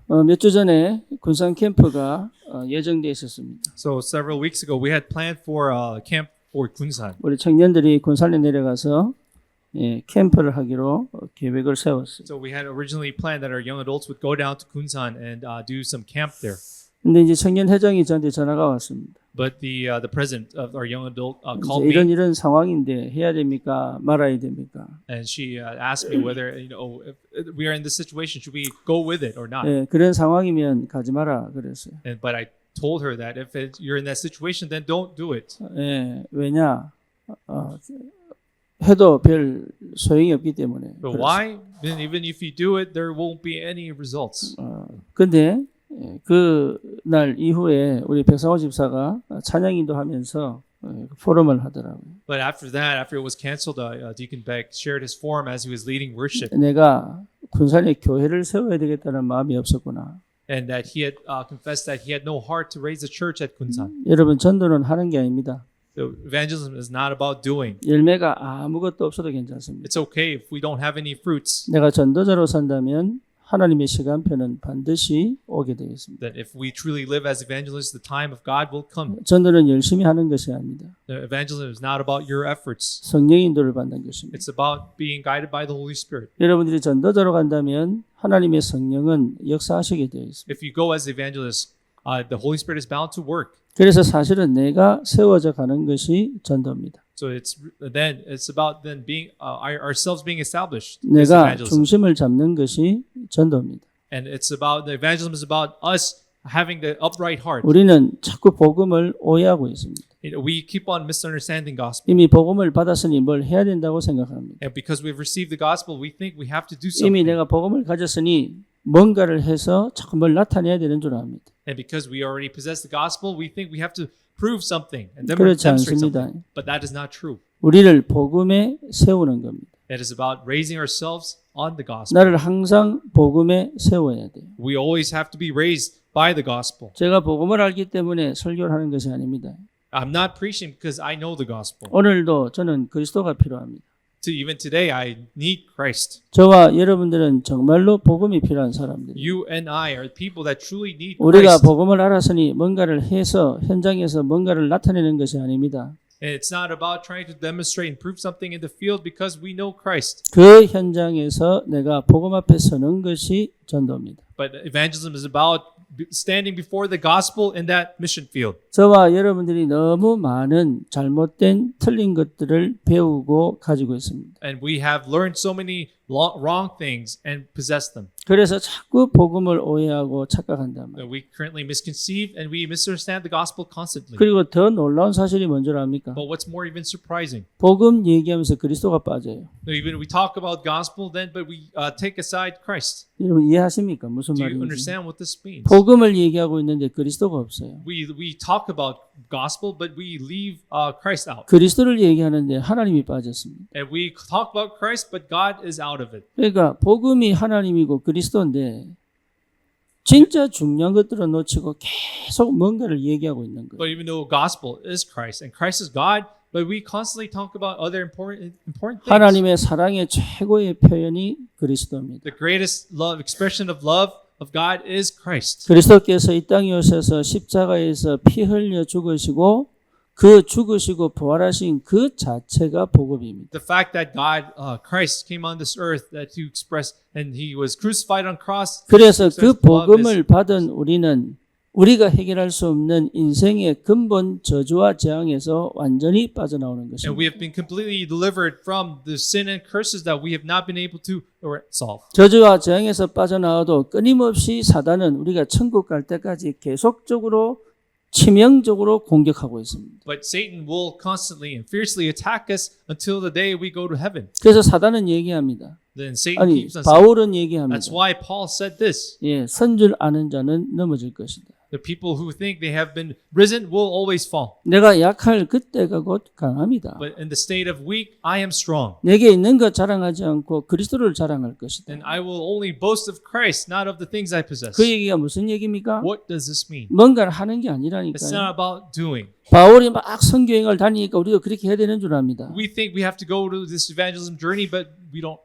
몇 주 전에 군산 캠프가 예정돼 있었습니다. So several weeks ago, we had planned for a camp for Kunsan. 우리 청년들이 군산에 내려가서 캠프를 하기로 계획을 세웠어요. So we had originally planned that our young adults would go down to Kunsan and do some camp there. 근데 이제 청년 회장이 저한테 전화가 왔습니다. But the president of our young adult called 이제 me, 이런 상황인데 해야 됩니까? 말아야 됩니까? and she asked me whether if we are in this situation, should we go with it or not? 그런 상황이면 가지 마라 그랬어요. But I told her that if you're in that situation, then don't do it. 왜냐? 해도 별 소용이 없기 때문에. But why? Then even if you do it, there won't be any results. 근데 그 날 이후에 우리 백상호 집사가 찬양인도 하면서 포럼을 하더라고요. But after that, after it was canceled, Deacon Beck shared his forum as he was leading worship, 내가 군산에 교회를 세워야 되겠다는 마음이 없었구나. and that he had confessed that he had no heart to raise a church at Kunsan. 여러분 전도는 하는 게 아닙니다. So evangelism is not about doing. 열매가 아무것도 없어도 괜찮습니다. It's okay if we don't have any fruits. 내가 전도자로 산다면 하나님의 시간표는 반드시 오게 되어 있습니다. That if we truly live as evangelists, the time of God will come. 전도는 열심히 하는 것이 아닙니다. Evangelism is not about your efforts. 성령의 인도를 받는 것입니다. It's about being guided by the Holy Spirit. 여러분들이 전도자로 간다면 하나님의 성령은 역사하시게 되어 있습니다. If you go as evangelists, the Holy Spirit is bound to work. 그래서 사실은 내가 세워져 가는 것이 전도입니다. So it's about being ourselves being established. This 내가 evangelism. 중심을 잡는 것이 전도입니다. And it's about the evangelism is about us having the upright heart. 우리는 자꾸 복음을 오해하고 있습니다. We keep on misunderstanding gospel. 이미 복음을 받았으니 뭘 해야 된다고 생각합니다. And because we've received the gospel, we think we have to do 이미 something. 내가 복음을 가졌으니 뭔가를 해서 자꾸 뭘 나타내야 되는 줄 압니다. And because we already possess the gospel, we think we have to prove something and 그렇지 demonstrate 않습니다. something. But that is not true. 우리를 복음에 세우는 겁니다. It is about raising ourselves on the gospel. 나를 항상 복음에 세워야 돼요. We always have to be raised by the gospel. 제가 복음을 알기 때문에 설교를 하는 것이 아닙니다. I'm not preaching because I know the gospel. 오늘도 저는 그리스도가 필요합니다. Even today, I need Christ. 저와 여러분들은 정말로 복음이 필요한 사람들이에요. You and I are people that truly need 우리가 Christ. 복음을 알았으니 뭔가를 해서 현장에서 뭔가를 나타내는 것이 아닙니다. And it's not about trying to demonstrate and prove something in the field because we know Christ. 그 현장에서 내가 복음 앞에 서는 것이 전도입니다. But evangelism is about standing before the gospel in that mission field. 저와 여러분들이 너무 많은 잘못된 틀린 것들을 배우고 가지고 있습니다. And we have learned so many wrong things and possess them. 그래서 자꾸 복음을 오해하고 착각한단 말이에요. We currently misconceive and we misunderstand the gospel constantly. 그리고 더 놀라운 사실이 뭔지 압니까? But what's more even surprising, 복음 얘기하면서 그리스도가 빠져요. even we talk about gospel then, but we take aside Christ. 여러분 이해하십니까? 무슨 Do you 말인지? understand what this means? 복음을 얘기하고 있는데 그리스도가 없어요. We talk about gospel, but we leave Christ out. 그리스도를 얘기하는데 하나님이 빠졌습니다. And we talk about Christ, but God is out of it. 그러니까 복음이 하나님이고 그리스도인데 진짜 중요한 것들은 놓치고 계속 뭔가를 얘기하고 있는 거예요. But even though gospel is Christ and Christ is God, but we constantly talk about other important things. 하나님의 사랑의 최고의 표현이 그리스도입니다. The greatest love expression of love of God is Christ. 그리스도께서 이 땅에 오셔서 십자가에서 피 흘려 죽으시고 그 죽으시고 부활하신 그 자체가 복음입니다. The fact that Christ came on this earth, that He expressed, and He was crucified on cross. 그래서 그 복음을 받은 우리는 우리가 해결할 수 없는 인생의 근본 저주와 재앙에서 완전히 빠져나오는 And 것입니다. we have been completely delivered from the sin and curses that we have not been able to solve. 저주와 재앙에서 빠져나와도 끊임없이 사단은 우리가 천국 갈 때까지 계속적으로 치명적으로 공격하고 있습니다. But Satan will constantly and fiercely attack us until the day we go to heaven. 그래서 사단은 얘기합니다. Then Satan 아니 keeps on saying, 바울은 얘기합니다. that's why Paul said this. 예, 선 줄 아는 자는 넘어질 것이다. The people who think they have been risen will always fall. 내가 약할 그때가 곧 강합니다. But in the state of weak, I am strong. 내게 있는 것 자랑하지 않고 그리스도를 자랑할 것이다. And I will only boast of Christ, not of the things I possess. 그 얘기가 무슨 얘기입니까? What does this mean? 뭔가를 하는 게 It's 아니라니까요. not about doing. 바울이 막 선교행을 다니니까 우리도 그렇게 해야 되는 줄 압니다. We think we have to go to this evangelism journey, but we don't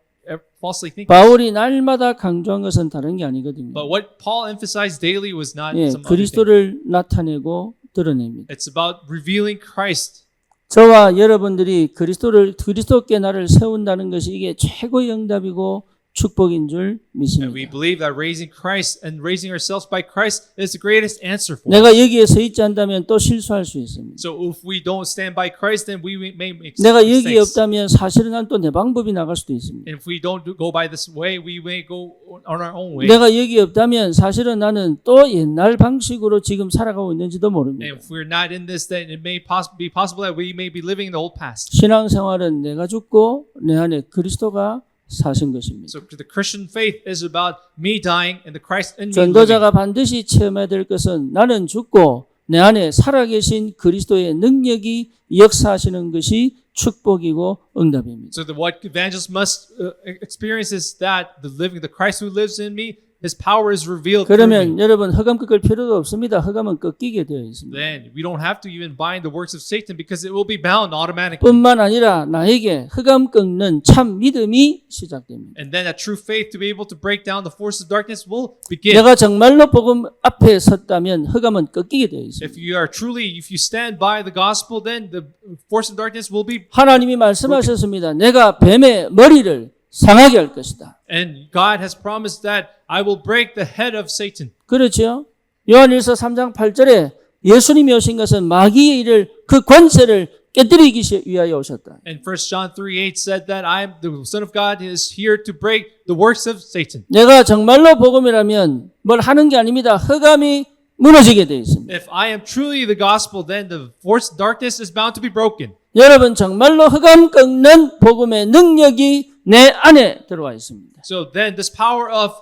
falsely think. 바울이 날마다 강조한 것은 다른 게 아니거든요. But what Paul emphasized daily was not 예, some other thing. 그리스도를 나타내고 드러냅니다. It's about revealing Christ. 저와 여러분들이 그리스도께 나를 세운다는 것이 이게 최고의 응답이고 축복인 줄 And we 믿습니다. believe that raising Christ and raising ourselves by Christ is the greatest answer for us. 내가 여기에 서 있지 않다면 또 실수할 수 있습니다. So if we don't stand by Christ, then we may make 내가 여기에 mistakes. 없다면 사실은 난 또 내 방법이 나갈 수도 있습니다. And if we don't go by this way, we may go on our own way. 내가 여기에 없다면 사실은 나는 또 옛날 방식으로 지금 살아가고 있는지도 And 모릅니다. if we're not in this, then it may be possible that we may be living in the old past. 신앙생활은 내가 죽고 내 안에 그리스도가 사신 것입니다. So the Christian faith is about me dying and the Christ in me living. 전도자가 반드시 체험해야 될 것은 나는 죽고 내 안에 살아계신 그리스도의 능력이 역사하시는 것이 축복이고 응답입니다. So what evangelists must experience is that the Christ who lives in me, His power is revealed through 그러면 me. 여러분 허감 꺾을 필요도 없습니다. 허감은 꺾이게 되어 있습니다. Then we don't have to even bind the works of Satan because it will be bound automatically. 뿐만 아니라 나에게 허감 꺾는 참 믿음이 시작됩니다. And then that true faith to be able to break down the force of darkness will begin. 내가 정말로 복음 앞에 섰다면 허감은 꺾이게 되어 있습니다. If you stand by the gospel, then the force of darkness will be. 하나님이 말씀하셨습니다. 내가 뱀의 머리를 상하게 할 것이다. And God has promised that I will break the head of Satan. 그렇죠? 요한일서 3장 8절에 예수님이 오신 것은 마귀의 일을 그 권세를 깨뜨리기 위하여 오셨다. And 1 John 3:8 said that the Son of God is here to break the works of Satan. 내가 정말로 복음이라면 뭘 하는 게 아닙니다. 허감이 무너지게 되어 있습니다. If I am truly the gospel, then the force of darkness is bound to be broken. 여러분 정말로 허감 꺾는 복음의 능력이 내 안에 들어와 있습니다. So then this power of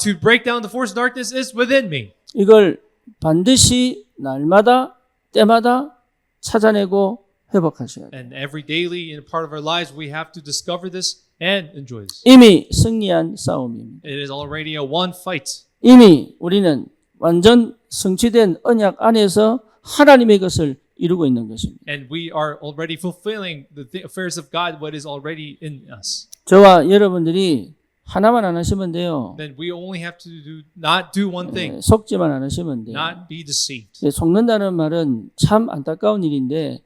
to break down the force of darkness is within me. 이걸 반드시 날마다 때마다 찾아내고 회복하셔야 돼요. And every daily in a part of our lives, we have to discover this and enjoy this. 이미 승리한 싸움입니다. It is already a won fight. 이미 우리는 완전 성취된 언약 안에서 하나님의 것을 이루고 있는 것입니다. And we are already fulfilling the affairs of God, what is already in us. 저와 여러분들이 하나만 안 하시면 돼요. Then we only have to not do one thing, 속지만 안 하시면 돼요. not be deceived. 속는다는 말은 참 안타까운 일인데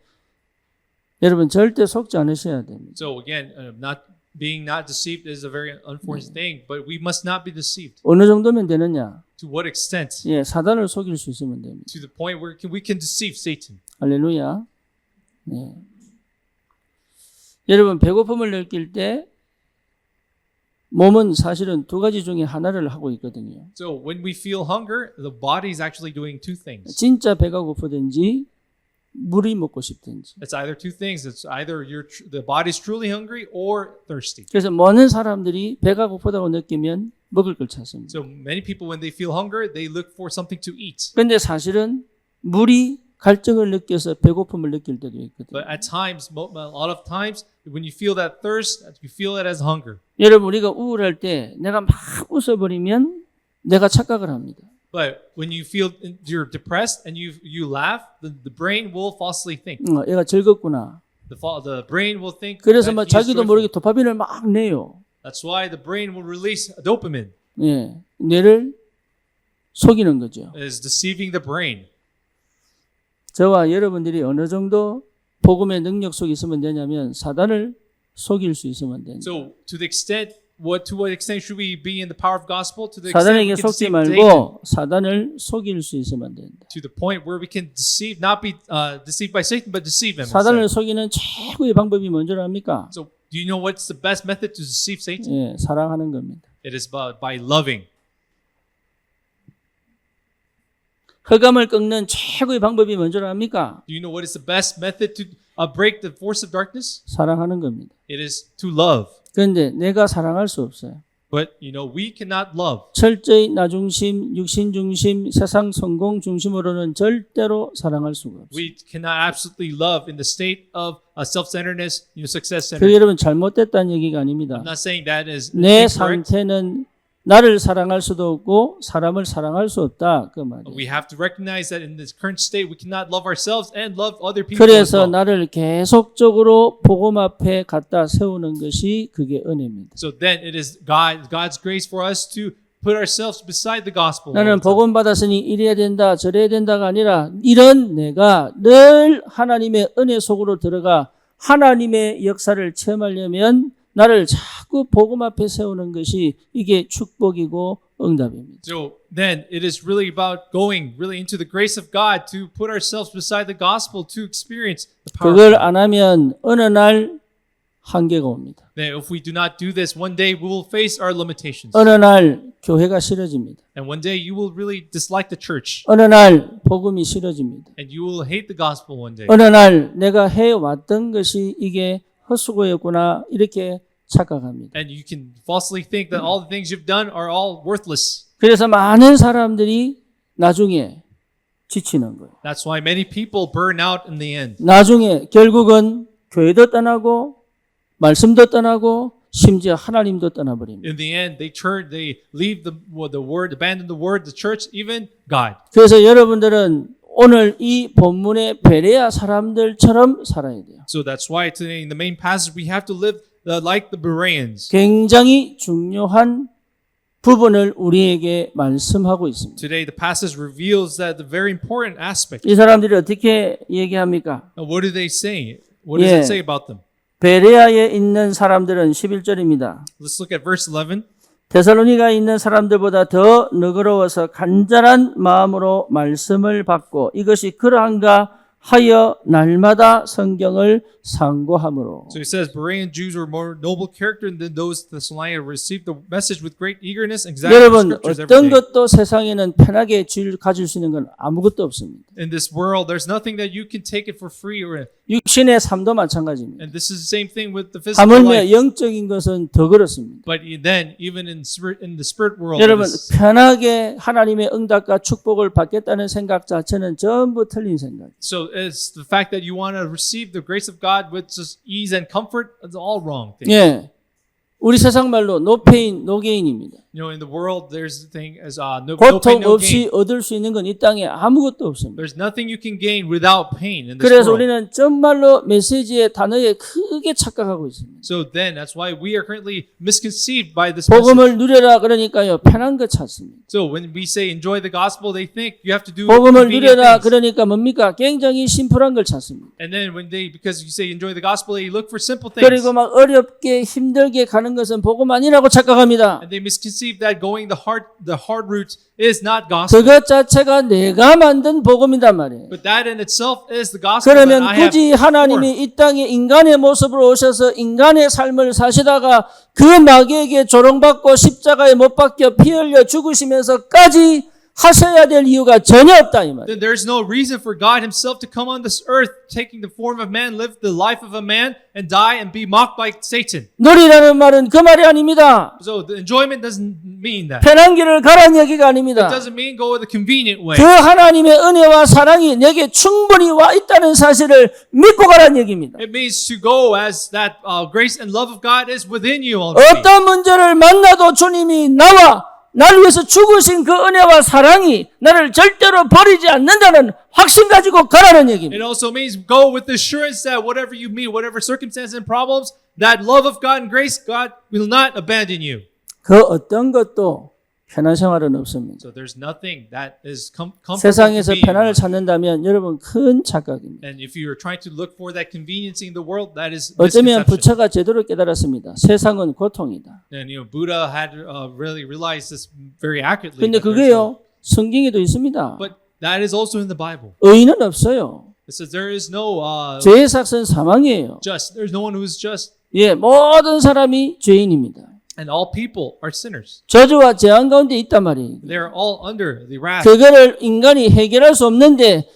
여러분 절대 속지 않으셔야 됩니다. So again, not deceived is a very unfortunate thing, but we must not be deceived. 어느 정도면 되느냐? To what extent? 예, 사단을 속일 수 있으면 됩니다. To the point where we can deceive Satan. 할렐루야. 네. 여러분 배고픔을 느낄 때 몸은 사실은 두 가지 중에 하나를 하고 있거든요. So when we feel hunger, the body is actually doing two things. 진짜 배가 고프든지 물이 먹고 싶든지. It's either two things. It's either the body's truly hungry or thirsty. 그래서 많은 사람들이 배가 고프다고 느끼면 먹을 걸 찾습니다. So many people, when they feel hunger, they look for something to eat. 그런데 사실은 물이 갈증을 느껴서 배고픔을 느낄 때도 있거든요. But at times, a lot of times, when you feel that thirst, you feel it as hunger. 여러분 우리가 우울할 때 내가 막 웃어버리면 내가 착각을 합니다. But when you feel you're depressed and you laugh, the brain will falsely think. 얘가 즐겁구나. The brain will think. 그래서 that 막 he is 자기도 joyful. 모르게 도파민을 막 내요. That's why the brain will release dopamine. 예, 뇌를 속이는 거죠. It is deceiving the brain. 저와 여러분들이 어느 정도 복음의 능력 속에 있으면 되냐면 사단을 속일 수 있으면 됩니다. So to what extent should we be in the power of gospel? To the extent we 사단에게 can 속지 deceive Satan. 말고 사단을 속일 수 있으면 된다. To the point where we can deceive, not be deceived by Satan, but deceive him. 사단을 instead. 속이는 최고의 방법이 뭔지 압니까? So do you know what's the best method to deceive Satan? 예, 사랑하는 겁니다. It is by loving. 흑암을 꺾는 최고의 방법이 뭔지 압니까? Do you know what is the best method to break the force of darkness? 사랑하는 겁니다. It is to love. 그런데 내가 사랑할 수 없어요. But we cannot love. 철저히 나 중심, 육신 중심, 세상 성공 중심으로는 절대로 사랑할 수가 없어요. We cannot absolutely love in the state of self-centeredness, 그 success-centered. 여러분 잘못됐다는 얘기가 아닙니다. I'm not saying that is 내 incorrect. 상태는 나를 사랑할 수도 없고 사람을 사랑할 수 없다 그 말이에요. We have to recognize that in this current state, we cannot love ourselves and love other people as 그래서 well. 나를 계속적으로 복음 앞에 갖다 세우는 것이 그게 은혜입니다. So then it is God's grace for us to put ourselves beside the gospel. 나는 복음 받았으니 이래야 된다 저래야 된다가 아니라 이런 내가 늘 하나님의 은혜 속으로 들어가 하나님의 역사를 체험하려면 나를 자꾸 복음 앞에 세우는 것이 이게 축복이고 응답입니다. So then it is really about going really into the grace of God to put ourselves beside the gospel to experience the power of 그걸 God. 안 하면 어느 날 한계가 옵니다. Then if we do not do this, one day we will face our limitations. 어느 날 교회가 싫어집니다. And one day you will really dislike the church. 어느 날 복음이 싫어집니다. And you will hate the gospel one day. 어느 날 내가 해왔던 것이 이게 헛수고였구나 이렇게 착각합니다. And you can falsely think that all the things you've done are all worthless. 그래서 많은 사람들이 나중에 지치는 거예요. That's why many people burn out in the end. 나중에 결국은 교회도 떠나고 말씀도 떠나고 심지어 하나님도 떠나버립니다. In the end, they leave the word, abandon the word, the church, even God. 그래서 여러분들은 오늘 이 본문의 베레아 사람들처럼 살아야 돼요. So that's why today in the main passage we have to live like the Bereans. 굉장히 중요한 부분을 우리에게 말씀하고 있습니다. Today the passage reveals that the very important aspect. 이 사람들이 어떻게 얘기합니까? Now, what do they say? What does Yeah. it say about them? 베레아에 있는 사람들은 11절입니다. Let's look at verse 11. 데살로니가에 있는 사람들보다 더 너그러워서 간절한 마음으로 말씀을 받고 이것이 그러한가 하여 날마다 성경을 상고함으로. So he says, Berean Jews were more noble character than those Thessalonica received the message with great eagerness and examined the 여러분 scriptures every 어떤 day. 것도 세상에는 편하게 가질 수 있는 건 아무것도 없습니다. In this world, there's nothing that you can take it for free, 육신의 삶도 마찬가지입니다. and this is the same thing with the physical 하물며 life. 영적인 것은 더 그렇습니다. But then, even in the spirit world, 여러분 편하게 하나님의 응답과 축복을 받겠다는 생각 자체는 전부 틀린 생각이에요. so it's the fact that you want to receive the grace of God with just ease and comfort. It's all wrong thing. 예, 우리 세상 말로 no pain, no gain입니다. You know, in the world, there's the thing as no pain, 고통 no 없이 gain. 얻을 수 있는 건 이 땅에 아무것도 없습니다. There's nothing you can gain without pain in this 그래서 world. 우리는 정말로 메시지의 단어에 크게 착각하고 있습니다. So then, that's why we are currently misconceived by this 복음을 message. 누려라 그러니까요 편한 거 찾습니다. So when we say enjoy the gospel, they think you have to do 복음을 convenient 누려라 things. 그러니까 뭡니까? 굉장히 심플한 걸 찾습니다. And then because you say enjoy the gospel, they look for simple things. 그리고 막 어렵게 힘들게 가는 것은 복음 아니라고 착각합니다. And they misconceive that going the hard route is not gospel. 그것 자체가 내가 만든 복음이단 말이에요. But that in itself is the gospel that 그러면 I have. 굳이 하나님이 이 땅에 인간의 모습으로 오셔서 인간의 삶을 사시다가 그 마귀에게 조롱받고 십자가에 못 박혀 피 흘려 죽으시면서까지 하셔야 될 이유가 전혀 없다 이 말이에요. Then there's no reason for God himself to come on this earth, taking the form of man, live the life of a man, and die and be mocked by Satan. 누리라는 말은 그 말이 아닙니다. So the enjoyment doesn't mean that. 편한 길을 가라는 얘기가 It 아닙니다. doesn't mean go the convenient way. 그 하나님의 은혜와 사랑이 내게 충분히 와 있다는 사실을 믿고 가라는 얘기입니다. It means to go as that grace and love of God is within you already. 어떤 문제를 만나도 주님이 나를 위해서 죽으신 그 은혜와 사랑이 나를 절대로 버리지 않는다는 확신 가지고 가라는 얘기입니다. It also means go with the assurance that whatever you meet, whatever circumstances and problems, that love of God and grace, God will not abandon you. 그 어떤 것도 편한 생활은 없습니다. So there's nothing that is comfortable. 세상에서 convenient. 편안을 찾는다면 여러분 큰 착각입니다. And if you are trying to look for that convenience in the world, that is 어쩌면 misconception. 부처가 제대로 깨달았습니다. 세상은 고통이다. And Buddha had really realized this very accurately. 근데 that there's no- 그게요 성경에도 있습니다. But that is also in the Bible. 의인은 없어요. It says there is no 죄의 삭은 사망이에요. just. There's no one who is just, 예, 모든 사람이 죄인입니다. and all people are sinners. 저주와 재앙 가운데 있단 말이에요. They are all under the wrath. 그거를 인간이 해결할 수 없는데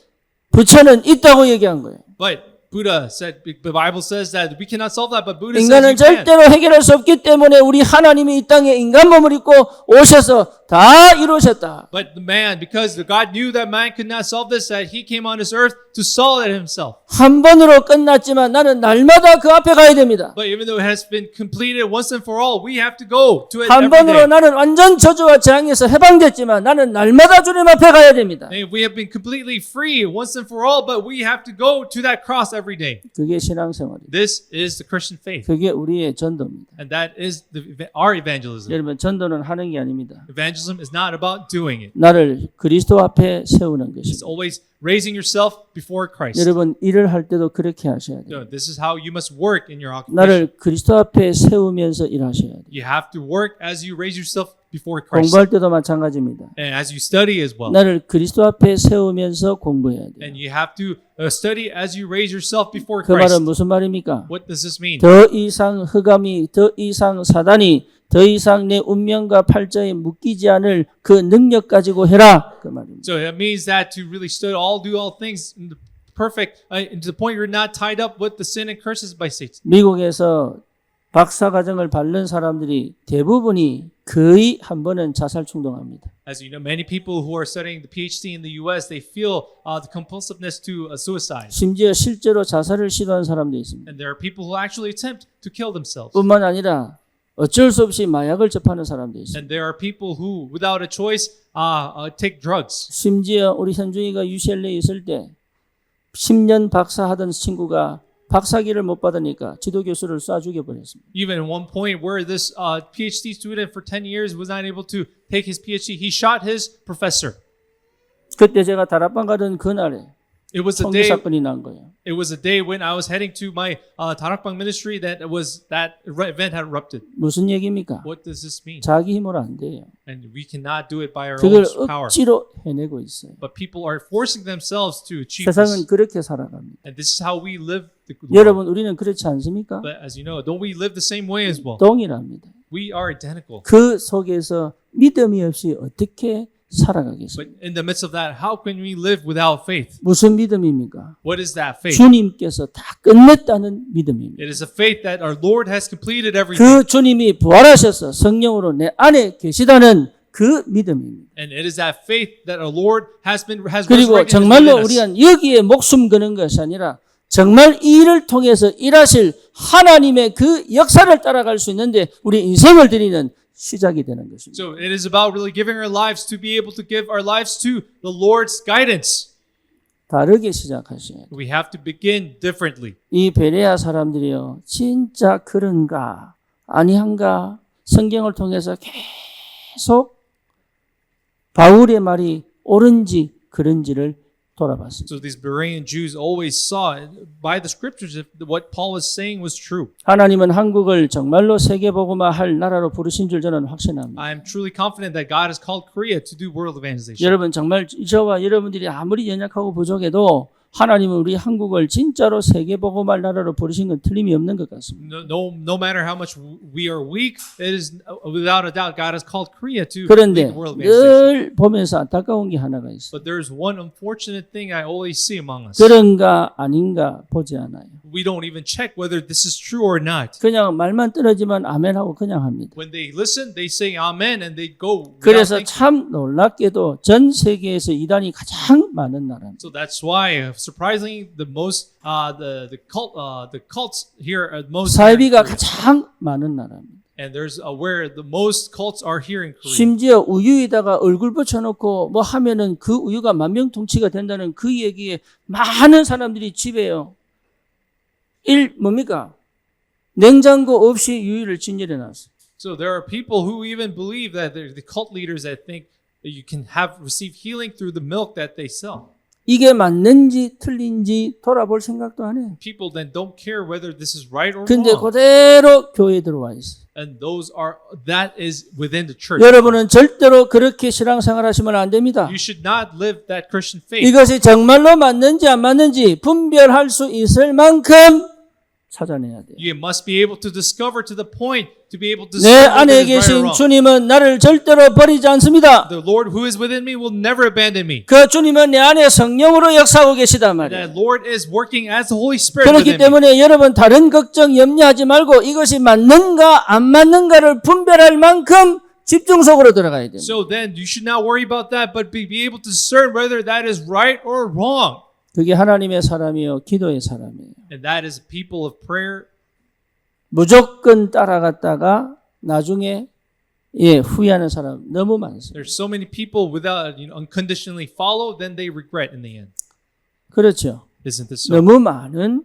부처는 있다고 얘기한 거예요. But Buddha said, the Bible says that we cannot solve that, but Buddha says 인간은 you can. 절대로 해결할 수 없기 때문에 우리 하나님이 이 땅에 인간 몸을 입고 오셔서 다 이루셨다. But the man, because God knew that man could not solve this, that he came on this earth to solve it himself. 한 번으로 끝났지만 나는 날마다 그 앞에 가야 됩니다. But even though it has been completed once and for all, we have to go to it 한 every 번으로 day. 나는 완전 저주와 재앙에서 해방됐지만 나는 날마다 주님 앞에 가야 됩니다. And we have been completely free once and for all, but we have to go to that cross every day. 그게 신앙생활이에요. This is the Christian faith. 그게 우리의 전도입니다. And that is our evangelism. 여러분 전도는 하는 게 아닙니다. Evangelism is not about doing it. 나를 그리스도 앞에 세우는 It's 것입니다. always raising yourself before Christ. 여러분 일을 할 때도 그렇게 하셔야 돼요. So this is how you must work in your occupation. 나를 그리스도 앞에 세우면서 일하셔야 돼요. You have to work as you raise yourself before Christ. 공부할 때도 마찬가지입니다. And as you study as well. 나를 그리스도 앞에 세우면서 공부해야 돼요. And you have to study as you raise yourself before 그 말은 Christ. 무슨 말입니까? What does this mean? 더 이상 흑암이, 더 이상 사단이, 더 이상 내 운명과 팔자에 묶이지 않을 그 능력 가지고 해라. 그 말입니다. So it means that to really study do all things in the perfect, to the point you're not tied up with the sin and curses by Satan. 미국에서 박사과정을 밟는 사람들이 대부분이 거의 한 번은 자살 충동합니다. As you know, many people who are studying the PhD in the U.S., they feel the compulsiveness to suicide. 심지어 실제로 자살을 시도한 사람도 있습니다. And there are people who actually attempt to kill themselves. 뿐만 아니라 어쩔 수 없이 마약을 접하는 사람도 있습니다. And there are people who, without a choice, take drugs. 심지어 우리 현중이가 UCLA에 있을 때 10년 박사하던 친구가 박사기를 못 받으니까 지도교수를 쏴 죽여버렸습니다. Even at one point where this PhD student for 10 years was not able to take his PhD, he shot his professor. 그때 제가 다락방 가던 그날에 It was a 총기 day. 사건이 난 거예요. It was a day when I was heading to my Tarakbang ministry that event had erupted. 무슨 얘기입니까? What does this mean? 자기 힘으로 안 돼요. And we cannot do it by our 그걸 own power. 억지로 해내고 있어요. But people are forcing themselves to achieve 세상은 this. 그렇게 살아갑니다. And this is how we live the world. 여러분 우리는 그렇지 않습니까? But as you know, don't we live the same way as well? 동일합니다. We are identical. 그 속에서 믿음이 없이 어떻게 살아가겠습니까? But in the midst of that, how can we live without faith? 무슨 믿음입니까? What is that faith? 주님께서 다 끝냈다는 믿음입니다. It is a faith that our Lord has completed everything. 그 주님이 부활하셔서 성령으로 내 안에 계시다는 그 믿음입니다. And it is that faith that our Lord has 그리고 resurrected 정말로 within us. 우리가 여기에 목숨 거는 것이 아니라 정말 이 일을 통해서 일하실 하나님의 그 역사를 따라갈 수 있는데 우리 인생을 드리는 시작이 되는 것입니다. So it is about really giving our lives to be able to give our lives to the Lord's guidance. 다르게 시작하셔야 돼요. We have to begin differently. 이 베레아 사람들이요. 진짜 그런가 아니한가 성경을 통해서 계속 바울의 말이 옳은지 그런지를 돌아봤습니다. So these Berean Jews always saw by the scriptures if what Paul was saying was true. 하나님은 한국을 정말로 세계복음화 할 나라로 부르신 줄 저는 확신합니다. I am truly confident that God has called Korea to do world evangelization. 여러분 정말 저와 여러분들이 아무리 연약하고 부족해도 하나님은 우리 한국을 진짜로 세계복음화 나라로 부르신 건 틀림이 없는 것 같습니다. No matter how much we are weak, it is without a doubt God has called Korea to 그런데 lead world evangelization. 늘 보면서 안타까운 게 하나가 있어요. But there's one unfortunate thing I always see among us. 그런가 아닌가 보지 않아요. We don't even check whether this is true or not. 그냥 말만 떨어지면 아멘하고 그냥 합니다. When they listen, they say amen and they go. without 그래서 thinking. 참 놀랍게도 전 세계에서 이단이 가장 많은 나라입니다. So that's why, surprisingly, the cults here are most. 사이비가 가장 많은 나라입니다. And there's where the most cults are here in Korea. 심지어 우유에다가 얼굴 붙여놓고 뭐 하면은 그 우유가 만병통치가 된다는 그 얘기에 많은 사람들이 집에요. 뭡니까? 냉장고 없이 유유를 진열해 놨어요. So there are people who even believe that they're the cult leaders that think that you can receive healing through the milk that they sell. 이게 맞는지 틀린지 돌아볼 생각도 안 해요. People then don't care whether this is right or 근데 wrong. 그대로 교회에 들어와 있어요. And that is within the church. 여러분은 절대로 그렇게 신앙생활 하시면 안 됩니다. You should not live that Christian faith. 이것이 정말로 맞는지 안 맞는지 분별할 수 있을 만큼 찾아내야 돼요. You must be able to discover to the point to be able to 내 discover 안에 that is right or 계신 wrong. 주님은 나를 절대로 버리지 않습니다. The Lord who is within me will never abandon me. 그 주님은 내 안에 성령으로 역사하고 계시단 말이에요. That Lord is working as the Holy Spirit 그렇기 within me. 때문에 여러분 다른 걱정 염려하지 말고 이것이 맞는가 안 맞는가를 분별할 만큼 집중 속으로 들어가야 됩니다. So then you should not worry about that, but be able to discern whether that is right or wrong. 그게 하나님의 사람이요 기도의 사람이에요. And that is a people of prayer. 무조건 따라갔다가 나중에 후회하는 사람 너무 많습니다. There's so many people without unconditionally follow, then they regret in the end. 그렇죠. Isn't this so? 너무 많은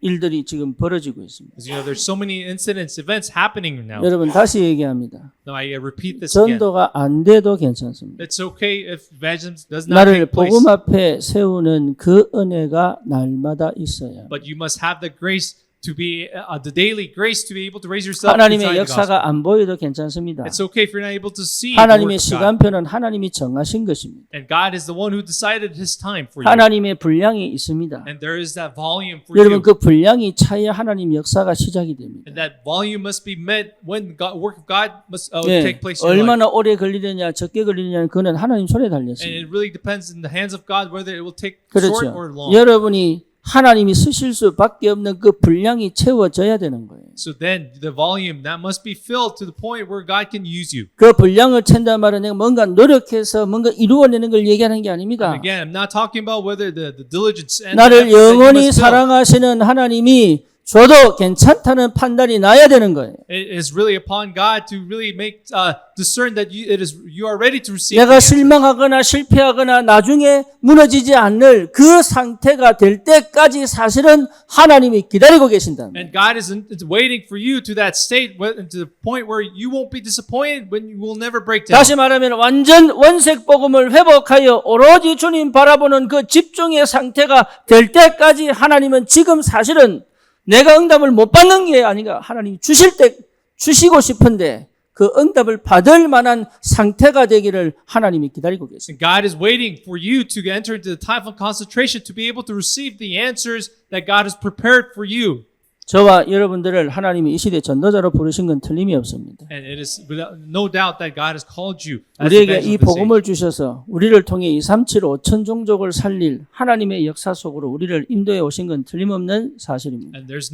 일들이 지금 벌어지고 있습니다. Because there's so many incidents, events happening now. 여러분 다시 얘기합니다. Now I repeat this again. 전도가 안 돼도 괜찮습니다. It's okay if evangelism does not 나를 take place, 복음 앞에 세우는 그 은혜가 날마다 있어야 but you must have the grace to be the daily grace to be able to raise yourself 하나님의 inside the gospel. 역사가 안 보여도 괜찮습니다. It's okay if you're not able to see the work 하나님의 of God. 시간표는 하나님이 정하신 것입니다. And God is the one who decided His time for you. 하나님의 분량이 있습니다. And there is that volume for 여러분 you. 그 분량이 차야 하나님 역사가 시작이 됩니다. And that volume must be met when the work of God must 예, take place in your life. 얼마나 오래 걸리느냐 적게 걸리느냐는 그는 하나님 손에 And 달렸습니다. it really depends in the hands of God whether it will take short or 그렇죠. long. 여러분이 하나님이 쓰실 수밖에 없는 그 분량이 채워져야 되는 거예요. So then the volume that must be filled to the point where God can use you. 그 분량을 챈단 말은 내가 뭔가 노력해서 뭔가 이루어내는 걸 얘기하는 게 아닙니다. Again, I'm not talking about whether the diligence and 나를 the effort that you 영원히 must fill. 사랑하시는 하나님이 줘도 괜찮다는 판단이 나야 되는 거예요. It is really upon God to really make discern that you are ready to receive. 내가 the answer. 실망하거나 실패하거나 나중에 무너지지 않을 그 상태가 될 때까지 사실은 하나님이 기다리고 계신다. And God is waiting for you to that state, to the point where you won't be disappointed when you will never break down. 다시 말하면 완전 원색 복음을 회복하여 오로지 주님 바라보는 그 집중의 상태가 될 때까지 하나님은 지금 사실은 내가 응답을 못 받는 게 아니라 하나님이 주시고 싶은데 그 응답을 받을 만한 상태가 되기를 하나님이 기다리고 계십니다. And God is waiting for you to enter into the time of concentration to be able to receive the answers that God has prepared for you. 저와 여러분들을 하나님이 이 시대 전도자로 부르신 건 틀림이 없습니다. And it is without no doubt that God has called you as 우리에게 evangelists 이 of this age. 복음을 주셔서 우리를 통해 237 5천 종족을 살릴 하나님의 역사 속으로 우리를 인도해 오신 건 틀림없는 사실입니다. And there's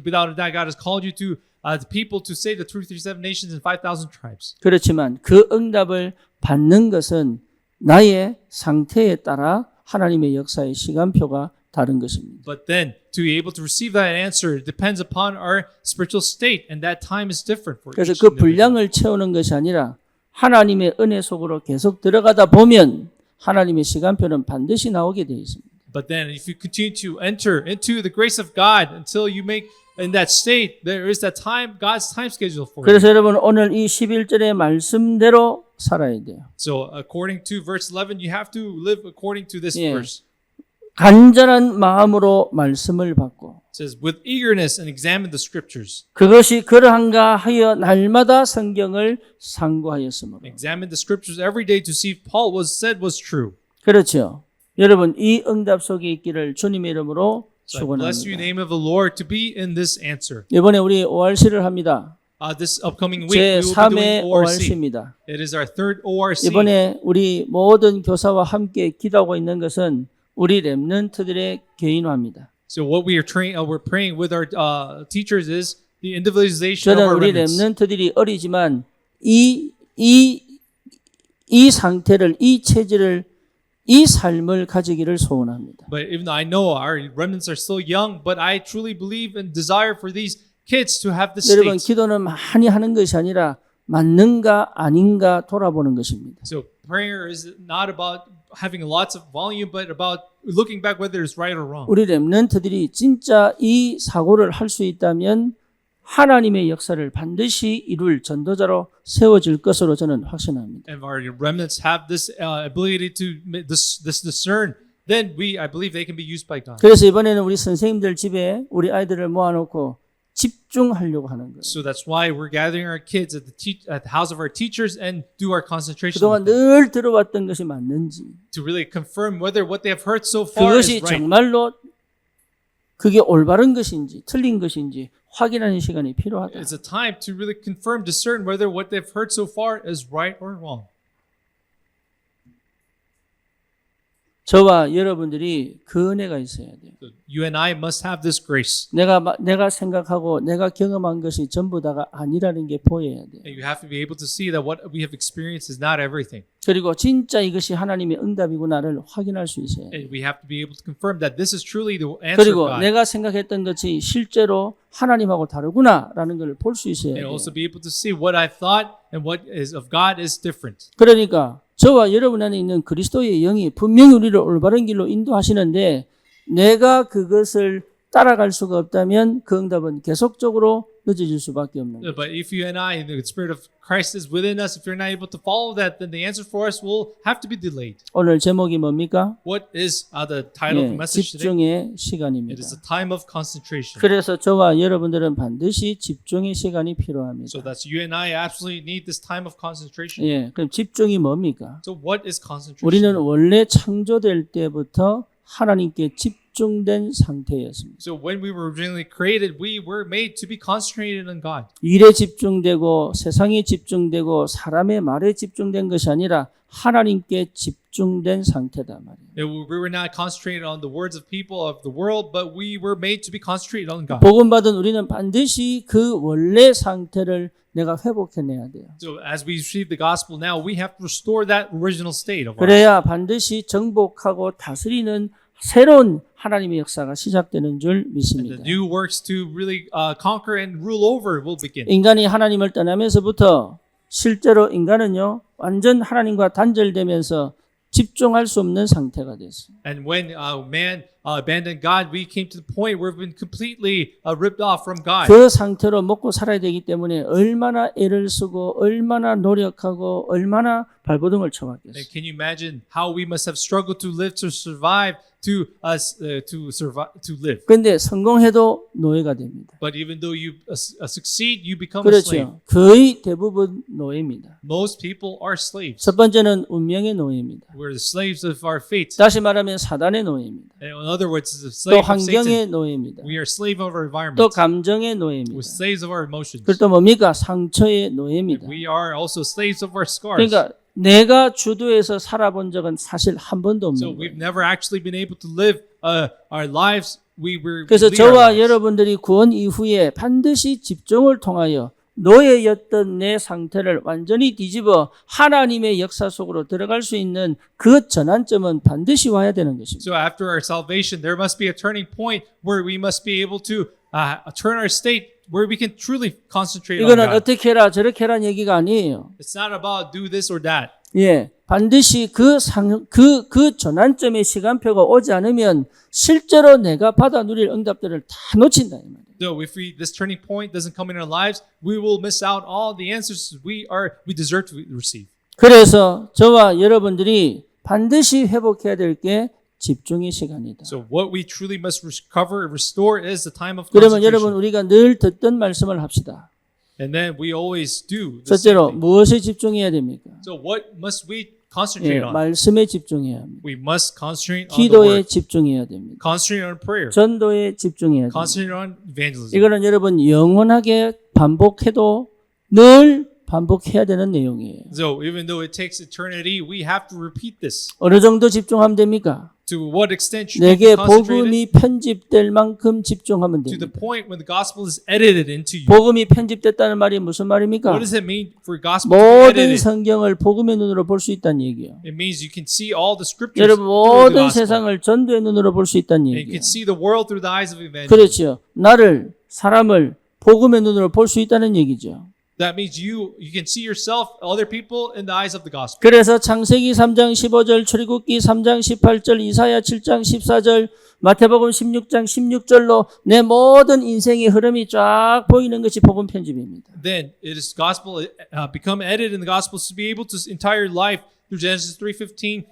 without a doubt God has called you to the people to save the 337 nations and 5,000 tribes. 그렇지만 그 응답을 받는 것은 나의 상태에 따라 하나님의 역사의 시간표가 다른 것입니다. But then to be able to receive that answer depends upon our spiritual state, and that time is different for 그래서 each 그 individual. 분량을 채우는 것이 아니라 하나님의 은혜 속으로 계속 들어가다 보면 하나님의 시간표는 반드시 나오게 되어 있습니다. But then if you continue to enter into the grace of God until you make in that state, there is that time, God's time schedule for you. 그래서 여러분 오늘 이 11절의 말씀대로 살아야 돼요. So according to verse 11, you have to live according to this 예. verse. 간절한 마음으로 말씀을 받고 It says, with eagerness and examine the scriptures. 그것이 그러한가 하여 날마다 성경을 상고하였으므로. Examine the scriptures every day to see if Paul said was true. 그렇죠. 여러분 이 응답 속에 있기를 주님의 이름으로 So I bless you in the 축원합니다. name of the Lord to be in this answer. 이번에 우리 ORC를 합니다. This upcoming week 제 we will be 3회 doing ORC. ORC입니다. It is our third ORC. 이번에 우리 모든 교사와 함께 기도하고 있는 것은 우리 렘넌트들의 개인화입니다. So what we're praying with our teachers is the individualization of 저는 our 우리 remnants. 렘넌트들이 어리지만 이 상태를, 이 체질을, 이 삶을 가지기를 소원합니다. But even though I know our remnants are still young, but I truly believe and desire for these kids to have this 여러분 state. 기도는 많이 하는 것이 아니라 맞는가 아닌가 돌아보는 것입니다. So prayer is not about having lots of volume, but about looking back whether it's right or wrong. 우리 렘넌트들이 진짜 이 사고를 할 수 있다면 하나님의 역사를 반드시 이룰 전도자로 세워질 것으로 저는 확신합니다. And our remnants have this ability to this discern, then I believe they can be used by God. 그래서 이번에는 우리 선생님들 집에 우리 아이들을 모아놓고 집중하려고 하는 거예요. So that's why we're gathering our kids at the house of our teachers and do our concentration 그동안 with them, 늘 들어왔던 것이 맞는지 to really confirm whether what they have heard so far is 그것이 right. 정말로 그게 올바른 것인지 틀린 것인지 확인하는 시간이 필요하다. It's a time to really confirm, discern whether what they've heard so far is right or wrong. 저와 여러분들이 그 은혜가 있어야 돼요. So you and I must have this grace. 내가 생각하고 내가 경험한 것이 전부 다가 아니라는 게 보여야 돼요. And you have to be able to see that what we have experienced is not everything. 그리고 진짜 이것이 하나님의 응답이구나를 확인할 수 있어야 돼요. And we have to be able to confirm that this is truly the answer of 그리고 God. 내가 생각했던 것이 실제로 하나님하고 다르구나라는 걸 볼 수 있어야 And 돼요. also be able to see what I thought and what is of God is different. 그러니까 저와 여러분 안에 있는 그리스도의 영이 분명히 우리를 올바른 길로 인도하시는데 내가 그것을 따라갈 수가 없다면 그 응답은 계속적으로 늦어질 수밖에 없는 거예요. But if you and I, the Spirit of Christ is within us, if you're not able to follow that, then the answer for us will have to be delayed. 오늘 제목이 뭡니까? What is the title of the message today? 집중의 시간입니다. It is a time of concentration. 그래서 저와 여러분들은 반드시 집중의 시간이 필요합니다. So that's you and I absolutely need this time of concentration. 예, 그럼 집중이 뭡니까? So what is concentration? 우리는 원래 창조될 때부터 하나님께 집중된 상태였습니다. So when we were originally created, we were made to be concentrated on God. 일에 집중되고 세상에 집중되고 사람의 말에 집중된 것이 아니라 하나님께 집중된 상태다 말이에요. We were not concentrated on the words of people of the world, but we were made to be concentrated on God. 복음 받은 우리는 반드시 그 원래 상태를 내가 회복해내야 돼요. So as we receive the gospel now, we have to restore that original state of ours. 그래야 반드시 정복하고 다스리는 새로운 하나님의 역사가 시작되는 줄 And 믿습니다. the new works to really conquer and rule over will begin. 인간이 하나님을 떠나면서부터 실제로 인간은요 완전 하나님과 단절되면서 집중할 수 없는 상태가 됐어요. And when man abandoned God, we came to the point where we've been completely ripped off from God. 그 상태로 먹고 살아야 되기 때문에 얼마나 애를 쓰고 얼마나 노력하고 얼마나 발버둥을 And 쳐봤겠어요. can you imagine how we must have struggled to live, to survive, to live? 근데 성공해도 노예가 됩니다. But even though you succeed, you become a slave. 그렇죠. 거의 대부분 노예입니다. Most people are slaves. 첫 번째는 운명의 노예입니다. We're the slaves of our fate. 다시 말하면 사단의 노예입니다. And in other words, the 또 slave of 환경의 Satan. 노예입니다. We are slave of our 또 environment. 감정의 노예입니다. We're slaves of our emotions. 그리고 또 뭡니까? 상처의 노예입니다. We are also slaves of our scars. 그러니까 내가 주도해서 살아본 적은 사실 한 번도 So 없는 we've 거예요. never actually been able to live our lives. We 그래서 lead our 저와 lives. 여러분들이 구원 이후에 반드시 집중을 통하여 노예였던 내 상태를 완전히 뒤집어 하나님의 역사 속으로 들어갈 수 있는 그 전환점은 반드시 와야 되는 것입니다. So after our salvation, there must be a turning point where we must be able to turn our state where we can truly concentrate on 이거는 God. 어떻게 해라 저렇게 해라는 얘기가 아니에요. It's not about do this or that. 예, 반드시 그 전환점의 시간표가 오지 않으면 실제로 내가 받아 누릴 응답들을 다 놓친다 이 말이에요. So if this turning point doesn't come in our lives, we will miss out all the answers we deserve to receive. 그래서 저와 여러분들이 반드시 회복해야 될 게 집중의 시간이다. So what we truly must recover and restore is the time of 그러면 여러분 concentration. 우리가 늘 듣던 말씀을 합시다. And then we always do the same 첫째로 thing. 무엇에 집중해야 됩니까? So what must we 예, concentrate on? 말씀에 집중해야 합니다. We must concentrate on the 기도에 word. 집중해야 됩니다. Concentrate on prayer. 전도에 집중해야 됩니다. Concentrate on evangelism. 이거는 여러분 영원하게 반복해도 늘 반복해야 되는 내용이에요. So even though it takes eternity, we have to repeat this. 어느 정도 집중하면 됩니까? To what extent should we 내게 be concentrated? 복음이 편집될 만큼 집중하면 To the 됩니다. point when the gospel is edited into you. 복음이 편집됐다는 말이 무슨 말입니까? What does it mean for gospel to be 모든 edited? 성경을 복음의 눈으로 볼 수 있다는 얘기예요. It means you can see all the scriptures 여러분 through the 모든 gospel. 세상을 전도의 눈으로 볼 수 있다는 And you 얘기예요. can see the world through the eyes of evangelism. 그렇죠. 나를 사람을 복음의 눈으로 볼 수 있다는 얘기죠. That means you can see yourself, other people in the eyes of the gospel. 그래서 창세기 3장 15절, 출애굽기 3장 18절, 이사야 7장 14절, 마태복음 16장 16절로 내 모든 인생의 흐름이 쫙 보이는 것이 복음 편집입니다. Then it is gospel become edited in the gospels to be able to entire life through Genesis 3:15,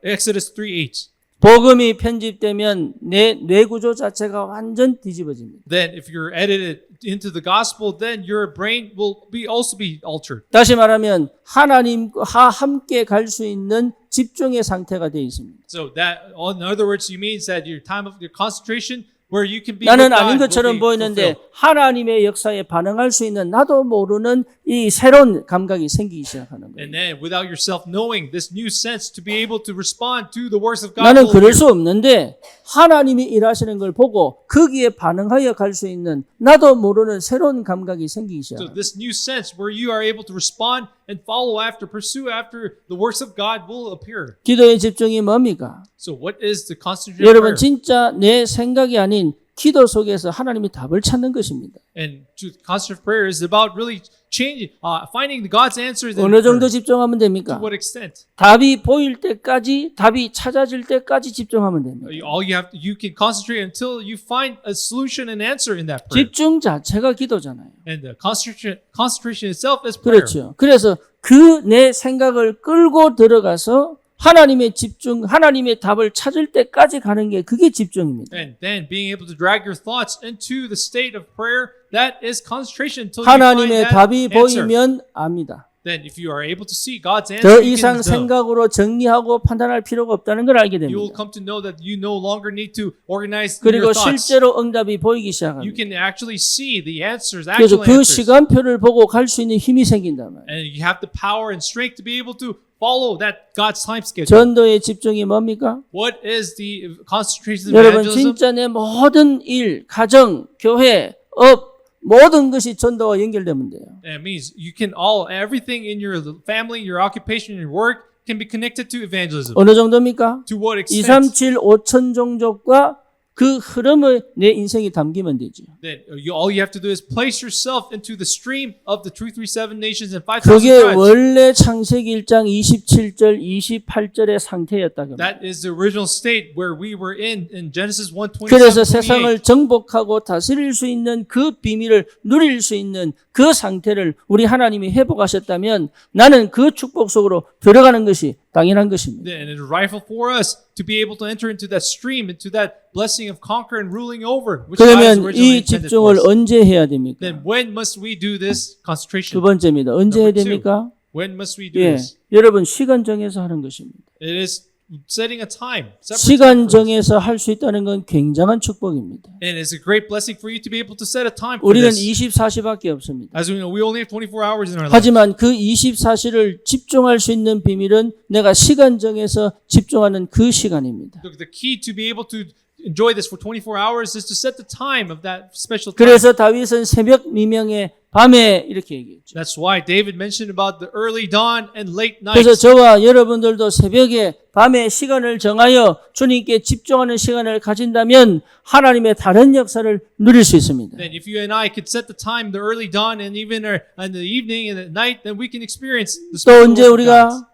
Exodus 3:8. 복음이 편집되면 내 뇌구조 자체가 완전 뒤집어집니다. Then if you're edited into the gospel, then your brain will also be altered. 다시 말하면 하나님과 함께 갈 수 있는 집중의 상태가 되어 있습니다. So that, in other words, you means that your time of your concentration where you can be 나는 with 아닌 God will 것처럼 be 보이는데 fulfilled. 하나님의 역사에 반응할 수 있는 나도 모르는 이 새로운 감각이 생기기 시작하는 거예요. And then, without yourself knowing, this new sense to be able to respond to the works of God 나는 will 그럴 appear. 수 없는데 하나님이 일하시는 걸 보고 거기에 반응하여 갈 수 있는 나도 모르는 새로운 감각이 생기기 So 시작합니다. this new sense where you are able to respond and follow after, pursue after the works of God will appear. 기도의 집중이 뭡니까? So what is the concentration of 여러분 prayer? 진짜 내 생각이 아닌 기도 속에서 하나님이 답을 찾는 것입니다. And to concentrate prayer is about really changing, finding God's answers. in 어느 정도 prayer. 집중하면 To 됩니까? what extent? 답이 보일 때까지, 답이 찾아질 때까지 집중하면 됩니다. All you can concentrate until you find a solution and answer in that prayer. 집중 자체가 기도잖아요. And the concentration itself is prayer. 그렇죠. 그래서 그 내 생각을 끌고 들어가서 하나님의 집중, 하나님의 답을 찾을 때까지 가는 게 그게 집중입니다. And then being able to drag your thoughts into the state of prayer, that is concentration until you find 하나님의 that 답이 answer. 보이면 압니다. Then if you are able to see God's answer, 더 you 이상 can know. 생각으로 정리하고 판단할 필요가 없다는 걸 알게 You will 됩니다. come to know that you no longer need to organize your 그리고 thoughts. 실제로 응답이 보이기 You 시작합니다. can actually see the answers, 그래서 actual 그 answers. 시간표를 보고 갈 수 있는 힘이 생긴단 말이에요. And you have the power and strength to be able to follow that God's time schedule. 전도의 집중이 뭡니까? What is the concentration of 여러분 evangelism? 진짜 내 모든 일, 가정, 교회, 업 모든 것이 전도와 연결되면 돼요. It means you can everything in your family, your occupation, your work can be connected to evangelism. 어느 정도입니까? To what 2, extent? 3, 7, 5천 종족과 그 흐름을 내 인생이 담기면 되죠. Then all you have to do is place yourself into the stream of the 237 nations and 5,000 그게 tribes. 원래 창세기 1장 27절, 28절의 상태였다. That is the original state where we were in Genesis 1:27. 그래서 세상을 정복하고 다스릴 수 있는 그 비밀을 누릴 수 있는 그 상태를 우리 하나님이 회복하셨다면 나는 그 축복 속으로 들어가는 것이 당연한 것입니다. And it's rightful for us to be able to enter into that stream, into that blessing of conquer and ruling over, which God has 그러면 originally 이 intended for 집중을 us. 언제 해야 됩니까? Then when must we do this 두 concentration? 번째입니다. 언제 해야 Number two. 됩니까? When must we do 예, this? 여러분 시간 정해서 하는 것입니다. It is setting a time. separate time 시간 for this. 정해서 할 수 있다는 건 굉장한 축복입니다. And it's a great blessing for you to be able to set a time for 우리는 this. 24시밖에 없습니다. As we know, we only have 24 hours in our life. 하지만 그 24시를 집중할 수 있는 비밀은 내가 시간 정해서 집중하는 그 시간입니다. The key to be able to enjoy this for 24 hours is to set the time of that special time. 그래서 다윗은 새벽 미명에 밤에 이렇게 얘기했죠. That's why David mentioned about the early dawn and late 그래서 night. 저와 여러분들도 새벽에 밤에 시간을 정하여 주님께 집중하는 시간을 가진다면 하나님의 다른 역사를 누릴 수 있습니다. Then if you and I could set the time, the early dawn and even in the evening and at night, then we can experience the 또 special 언제 work of God. 우리가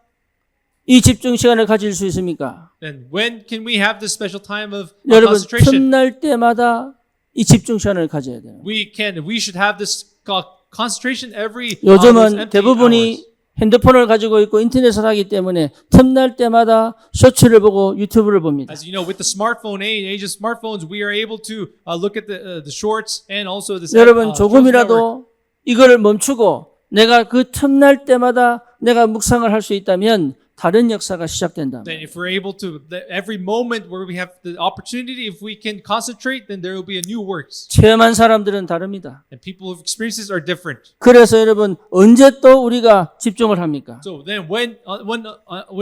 이 집중 시간을 가질 수 있습니까? Then when can we have this special time of 여러분 concentration? 틈날 때마다 이 집중 시간을 가져야 돼요. We should have this concentration every those 요즘은 empty 대부분이 hours. 핸드폰을 가지고 있고 인터넷을 하기 때문에 틈날 때마다 쇼츠를 보고 유튜브를 봅니다. As you know, with the smartphone age of smartphones, we are able to look at the shorts and also this. 여러분 network. 조금이라도 이거를 멈추고 내가 그 틈날 때마다 내가 묵상을 할 수 있다면 다른 역사가 시작된다. Then if we're able to, every moment where we have the opportunity, if we can concentrate, then there will be a new works. 체험한 사람들은 다릅니다. And people who've experienced this are different. 그래서 여러분 언제 또 우리가 집중을 합니까? So then when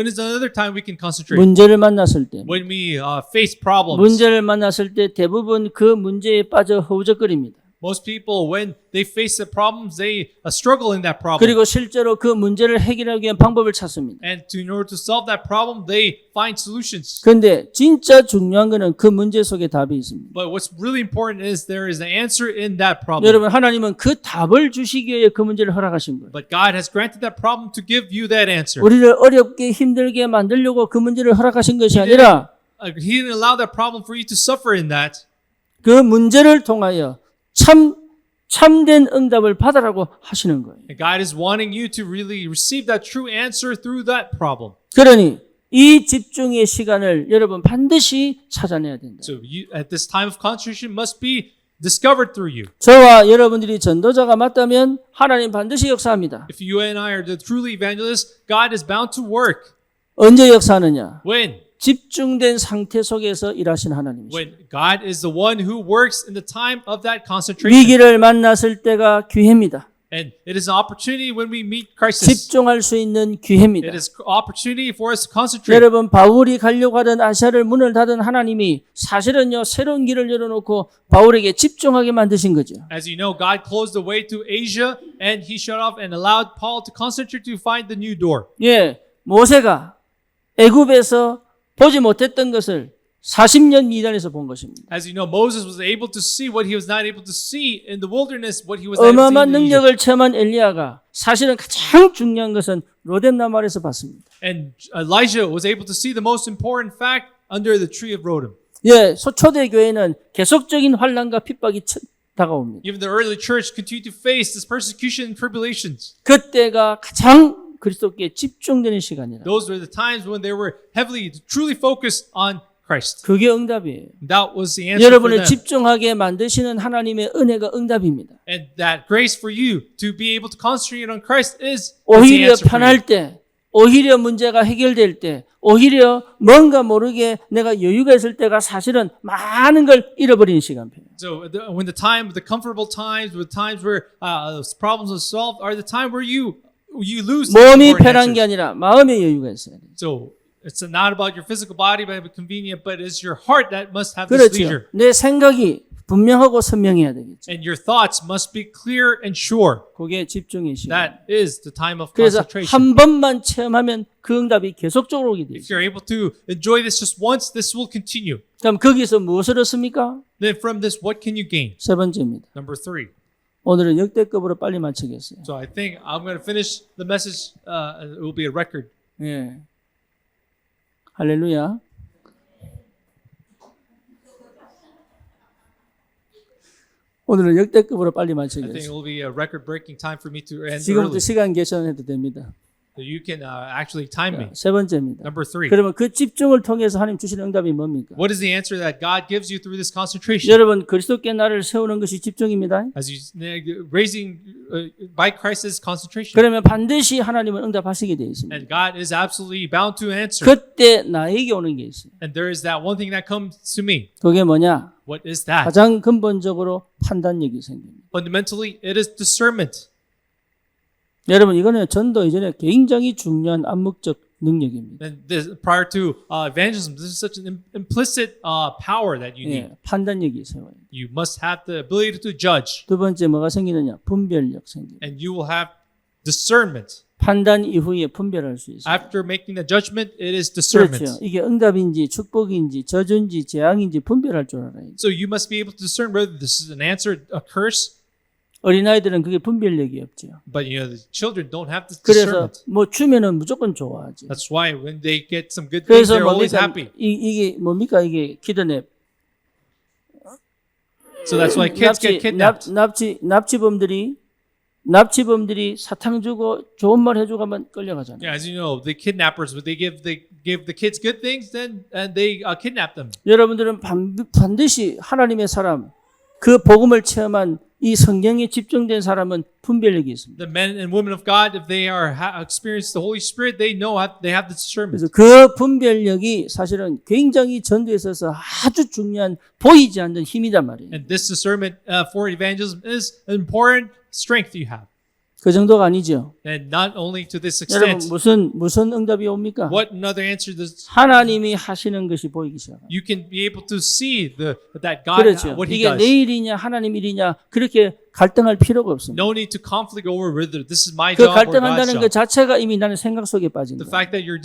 is another time we can concentrate? 문제를 만났을 때. When we face problems. 문제를 만났을 때 대부분 그 문제에 빠져 허우적거립니다. Most people, when they face the problems, they struggle in that problem. 그리고 실제로 그 문제를 해결하기 위한 방법을 찾습니다. And in order to solve that problem, they find solutions. 그런데 진짜 중요한 거는 그 문제 속에 답이 있습니다. But what's really important is there is an answer in that problem. 여러분 하나님은 그 답을 주시기 위해 그 문제를 허락하신 거예요. But God has granted that problem to give you that answer. 우리를 어렵게 힘들게 만들려고 그 문제를 허락하신 것이 아니라 He didn't allow that problem for you to suffer in that. 그 문제를 통하여 참된 응답을 받으라고 하시는 거예요. And God is wanting you to really receive that true answer through that problem. 그러니 이 집중의 시간을 여러분 반드시 찾아내야 된다. So you, at this time of concentration must be discovered through you. 저와 여러분들이 전도자가 맞다면 하나님 반드시 역사합니다. If you and I are the truly evangelists, God is bound to work. 언제 역사하느냐? When? 집중된 상태 속에서 일하신 하나님이십니다. When God is the one who works in the time of that concentration. 위기를 만났을 때가 기회입니다. And it is an opportunity when we meet crisis. 집중할 수 있는 기회입니다. It is opportunity for us to concentrate. 여러분, 바울이 가려고 하던 아시아를 문을 닫은 하나님이 사실은요, 새로운 길을 열어놓고 바울에게 집중하게 만드신 거죠. As you know, God closed the way to Asia and he shut off and allowed Paul to concentrate to find the new door. 예, 모세가 애굽에서 보지 못했던 것을 40년 미단에서 본 것입니다. As you know, Moses was able to see what he was not able to see in the wilderness, what he was not able to 어마어마한 see in Egypt. 능력을 체험한 엘리야가 사실은 가장 중요한 것은 로뎀나무 아래에서 봤습니다. And Elijah was able to see the most important fact under the tree of Rodem. 예, 초대 교회는 계속적인 환난과 핍박이 다가옵니다. Even the early church continued to face this persecution and tribulations. 그때가 가장 그리스도께 집중되는 시간이라. Those were the times when they were heavily, truly focused on Christ. 그게 응답이에요. That was the answer for 여러분을 them. 집중하게 만드시는 하나님의 은혜가 응답입니다. And that grace for you to be able to concentrate on Christ is the 오히려 answer for you. 편할 때, 오히려 문제가 해결될 때, 오히려 뭔가 모르게 내가 여유가 있을 때가 사실은 많은 걸 잃어버리는 시간표예요. So when the comfortable times, with times where problems are solved, are the time where you lose. 몸이 important 편한 게 answers. 아니라 마음의 여유가 있어야 돼요. So it's not about your physical body, but convenient, but it's your heart that must have this 그렇죠. leisure. 내 생각이 분명하고 선명해야 되겠죠. And your thoughts must be clear and sure. 그게 집중의 시간. That is the time of 그래서 concentration. 한 번만 체험하면 그 응답이 계속적으로 오게 If 되죠. you're able to enjoy this just once, this will continue. 그럼 거기서 무엇을 얻습니까? Then from this, what can you gain? 세 번째입니다. Number 3. 오늘은 역대급으로 빨리 마치겠어요. So I think I'm going to finish the message. It will be a record. 예. 할렐루야. 오늘은 역대급으로 빨리 I think it 마치겠어요. will be a record-breaking time for me to end 지금부터 early. 시간 계산해도 됩니다. So you can actually time me. 세 번째입니다. Number 3. 그러면 그 집중을 통해서 하나님 주시는 응답이 뭡니까? What is the answer that God gives you through this concentration? 여러분, 그리스도께 나를 세우는 것이 집중입니다. As you raising by Christ's concentration, 그러면 반드시 하나님은 응답하시게 되어 있습니다. and God is absolutely bound to answer. 그때 나에게 오는 게 있어요. And there is that one thing that comes to me. 그게 뭐냐? What is that? 가장 근본적으로 판단력이 생깁니다. Fundamentally, it is discernment. 여러분, 이거는 전도 이전에 굉장히 중요한 암묵적 능력입니다. And this, prior to evangelism, this is such an implicit power that you need. 예, 판단력이 세워요. You must have the ability to judge, 두 번째 뭐가 생기느냐? 분별력 생깁니다. and you will have discernment. 판단 이후에 분별할 수 있어요. After making the judgment, it is discernment. 그렇죠. 이게 응답인지 축복인지 저주인지 재앙인지 분별할 줄 알아야 돼요. So you must be able to discern whether this is an answer, a curse. 어린아이들은 그게 분별력이 없죠. But the children don't have this 그래서 discernment. 뭐 주면은 무조건 좋아하지. That's why when they get some good things, 그래서 they're always 뭡니까? happy. 이게 뭡니까? 이게 키드냅. So that's why kids get kidnapped. 납치범들이 사탕 주고 좋은 말 해주고 하면 끌려가잖아요. Yeah, as you know, the kidnappers, when they give the kids good things, then they kidnap them. 여러분들은 반드시 하나님의 사람, 그 복음을 체험한 이 성경에 집중된 사람은 분별력이 있습니다. The men and women of God, if they are experienced the Holy Spirit, they know they have the discernment. 그래서 그 분별력이 사실은 굉장히 전도에 있어서 아주 중요한 보이지 않는 힘이란 말이에요. And this discernment for evangelism is an important strength you have. 그 정도가 아니죠. And not only to this 여러분 extent. 무슨 응답이 옵니까? What another answer does 하나님이 하시는 것이 보이기 시작합니다. you can be able to see that God 그렇죠. what He 이게 does. 내 일이냐 하나님 일이냐 그렇게 갈등할 필요가 없습니다. No need to conflict over whether this is my 그 job or God's 갈등한다는 그 job. 자체가 이미 나는 생각 속에 빠진다. The fact that you're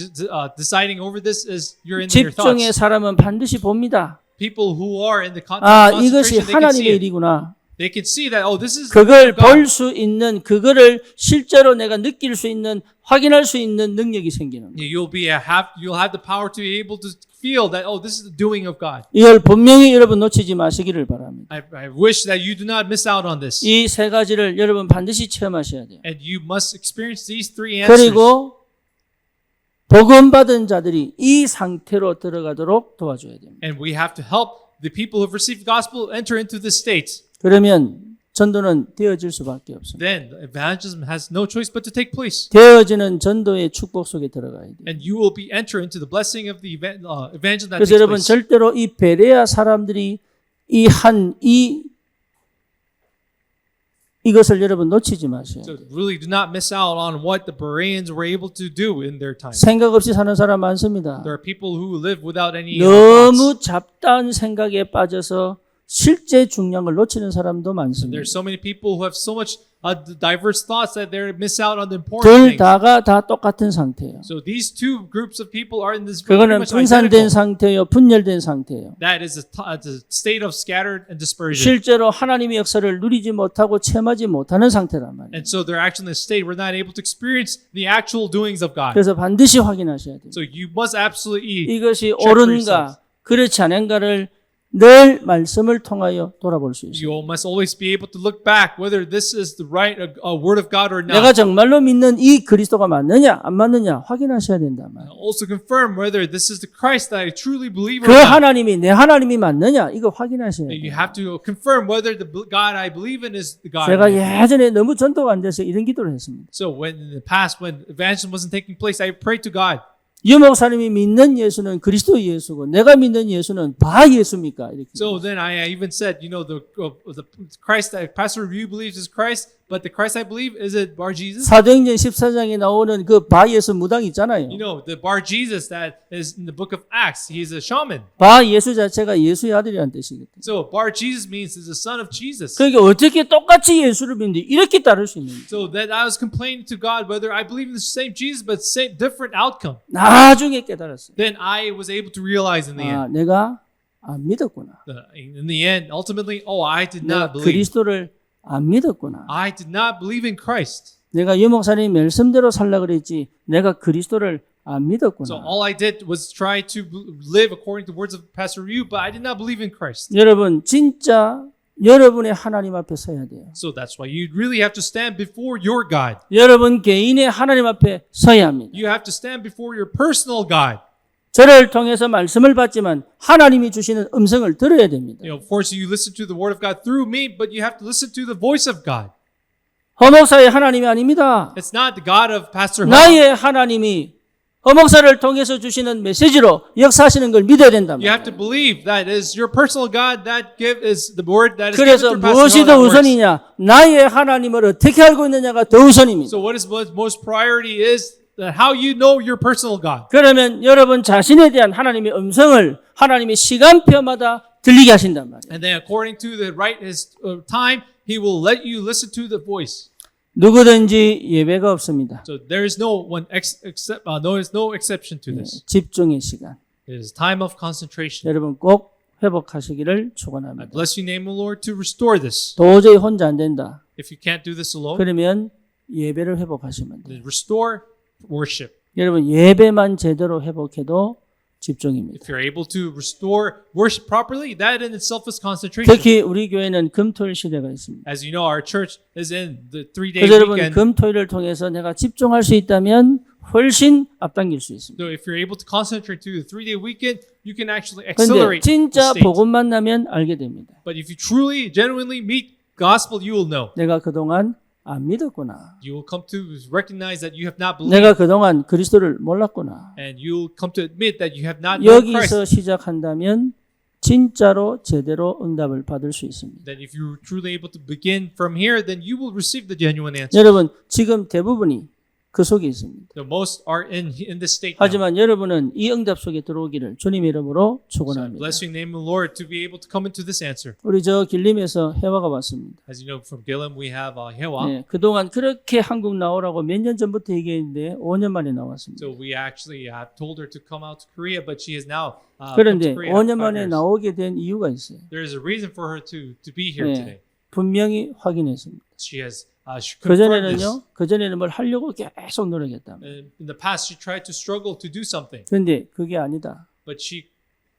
deciding over this is you're in your 집중의 thoughts. 사람은 반드시 봅니다. People who are in the 아, 이것이 concentration, they can see 하나님의 it. 일이구나. They can see that this is 그걸 God. 볼 수 있는, 그거를 실제로 내가 느낄 수 있는, 확인할 수 있는 능력이 생기는 거예요. You'll have the power to be able to feel that this is the doing of God. 이걸 분명히 여러분 놓치지 마시기를 바랍니다. I wish that you do not miss out on this. 이 세 가지를 여러분 반드시 체험하셔야 돼요. And you must experience these three answers. 그리고 복음 받은 자들이 이 상태로 들어가도록 도와줘야 됩니다. And we have to help the people who've received the gospel enter into this state. 그러면 전도는 되어질 수밖에 없습니다. then evangelism has no choice but to take place. 되어지는 전도의 축복 속에 들어가야 돼요. And you will be enter into the blessing of the evangelism that 그래서 takes 여러분 place. 절대로 이 베레아 사람들이 이것을 여러분 놓치지 마세요. So really do not miss out on what the Bereans were able to do in their time. 생각 없이 사는 사람 많습니다. There are people who live without any 너무 thoughts. 잡다한 생각에 빠져서 실제 중요한 걸 놓치는 사람도 많습니다. There's so many people who have so much diverse thoughts that they miss out on the important 둘 things. 다가 다 똑같은 상태예요. So these two groups of people are in this pretty 그거는 much 분산된 identical. 상태예요. 분열된 상태예요. That is a state of scattered and dispersion. 실제로 하나님의 역사를 누리지 못하고 체험하지 못하는 상태란 말이에요. And so they're actually in a state where they're not able to experience the actual doings of God. 그래서 반드시 확인하셔야 돼요. So you must absolutely 이것이 check for 옳은가 그렇지 않은가를 늘 말씀을 통하여 돌아볼 수 있어요. you must always be able to look back whether this is the right word of God or 내가 not. 정말로 믿는 이 그리스도가 맞느냐 안 맞느냐 확인하셔야 된단 말이에요. Also confirm whether this is the Christ that I truly believe 그 or not. 하나님이 내 하나님이 맞느냐 이거 확인하셔야 You 돼요. have to confirm whether the God I believe in is the God. 제가 I believe in. 예전에 너무 전도가 안 돼서 이런 기도를 했습니다. So when in the past when evangelism wasn't taking place, I prayed to God. 유 목사님이 믿는 예수는 그리스도 예수고 내가 믿는 예수는 바 예수입니까? 이렇게. So then I even said, you know, the Christ that Pastor Review believes is Christ, but the Christ I believe, is it Bar Jesus? 사도행전 14장에 나오는 그 바 예수 무당 있잖아요. You know, the Bar Jesus that is in the book of Acts, he's a shaman. 바 예수 자체가 예수의 아들이라는 뜻이거든요. So Bar Jesus means he's the son of Jesus. 그러니까 어떻게 똑같이 예수를 믿는데 이렇게 따를 수 있는지. So that I was complaining to God whether I believe in the same Jesus but same different outcome. 나중에 깨달았어요. Then I was able to realize in the 아, end. 내가 안 믿었구나. In the end, ultimately, I did 내가 not believe. 그리스도를 안 믿었구나. I did not believe in Christ. 내가 유 목사님 말씀대로 살라 그랬지 내가 그리스도를 안 So 믿었구나. all I did was try to live according to the words of Pastor Ryu, but I did not believe in Christ. 여러분 진짜 여러분의 하나님 앞에 서야 돼요. So that's why you really have to stand before your God. 여러분 개인의 하나님 앞에 서야 합니다. You have to stand before your personal God. 저를 통해서 말씀을 받지만 하나님이 주시는 음성을 들어야 됩니다. You know, of course, you listen to the word of God through me, but you have to listen to the voice of God. 허목사의 하나님이 아닙니다. It's not the God of Pastor Ho. 나의 하나님이 허목사를 통해서 주시는 메시지로 역사하시는 걸 믿어야 된다. You have to believe that is your personal God that is the word that is given 그래서 through Pastor 무엇이 Ho 더 that works. 우선이냐? 나의 하나님을 어떻게 알고 있느냐가 더 우선입니다. So what is most priority is that how you know your personal God. 그러면 여러분 자신에 대한 하나님의 음성을 하나님의 시간표마다 들리게 하신단 말이에요. And then according to the right time, He will let you listen to the voice. 누구든지 예배가 없습니다. So there is no one there is no exception to this. 집중의 시간. It is time of concentration. 여러분 꼭 회복하시기를 I 축원합니다. bless you, name of the Lord, to restore this. 도저히 혼자 안 된다. If you can't do this alone, 그러면 예배를 회복하시면 돼요. then restore worship. 여러분 예배만 제대로 회복해도 집중입니다. If you're able to restore worship properly, that in itself is concentration. 특히 우리 교회는 금토일 시대가 있습니다. As you know, our church is in the 3-day 그래서 여러분 weekend. 금토일을 통해서 내가 집중할 수 있다면 훨씬 앞당길 수 있습니다. So if you're able to concentrate to the 3-day weekend, you can actually 그런데 accelerate the 진짜 state. 복음 만나면 알게 됩니다. But if you truly, genuinely meet gospel, you will know. 내가 그동안 안 믿었구나. You will come to recognize that you have not believed. 내가 그동안 그리스도를 몰랐구나. And you will come to admit that you have not known Christ. 여기서 시작한다면 진짜로 제대로 응답을 받을 수 있습니다. Then if you're truly able to begin from here, then you will receive the genuine answer. 여러분 지금 대부분이 그 속에 있습니다. The most are in this state now. 하지만 여러분은 이 응답 속에 들어오기를 주님의 이름으로 So I 축원합니다. bless you, name of the Lord, to be able to come into this answer. 우리 저 길림에서 해화가 왔습니다. As you know, from Gillim we have Hewa. 네, 그동안 그렇게 한국 나오라고 몇 년 전부터 얘기했는데 5년 만에 나왔습니다. So we actually have told her to come out to Korea, but she has now come 그런데 to Korea. 5년 5 만에 years. 나오게 된 이유가 있어요. There is a reason for her to be here 네, today. 분명히 확인했습니다. She has she confirmed this. 그전에는 뭘 하려고 계속 노력했다. In the past, she tried to struggle to do something, 그런데 그게 아니다. but she